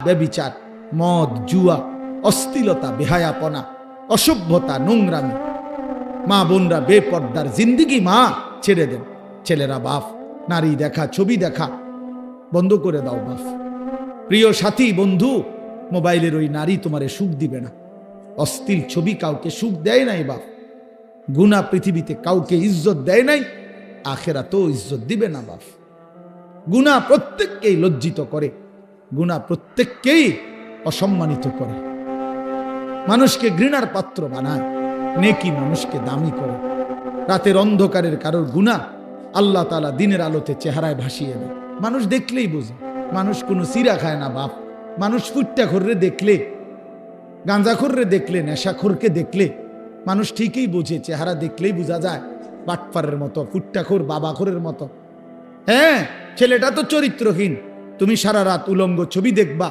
ব্যভিচার, মদ, জুয়া, অশ্লীলতা, বেহায়াপনা, অসভ্যতা, নোংরামি, মা বোনরা বেপর্দার জিন্দিগি মা ছেড়ে দেন। ছেলেরা বাপ নারী দেখা, ছবি দেখা বন্ধ করে দাও বাপ। প্রিয় সাথী বন্ধু, মোবাইলের ওই নারী তোমারে সুখ দিবে না। অশ্লীল ছবি কাউকে সুখ দেয় নাই বাপ। গুনাহ পৃথিবীতে কাউকে ইজ্জত দেয় নাই, আখেরাতেও ইজ্জত দিবে না বাপ। গুনাহ প্রত্যেককেই লজ্জিত করে, গুনাহ প্রত্যেককেই অসম্মানিত করে, মানুষকে ঘৃণার পাত্র বানায়, নেকি মানুষকে দামি করে। রাতের অন্ধকারের কারোর গুনাহ আল্লাহ তাআলা দিনের আলোতে চেহারায় ভাসিয়ে দেয়। মানুষ দেখলেই বোঝে। মানুষ কোনো সিরা খায় না বাপ। মানুষ ফুট্টাখোররে দেখলে, গাঁজাখোররে দেখলে, নেশাখোরকে দেখলে মানুষ ঠিকই বোঝে। চেহারা দেখলেই বোঝা যায় বাটপারের মতো, ফুট্টাখোর, বাবাখোরের মতো। হ্যাঁ, ছেলেটা তো চরিত্রহীন। তুমি সারা রাত উলঙ্গ ছবি দেখবা,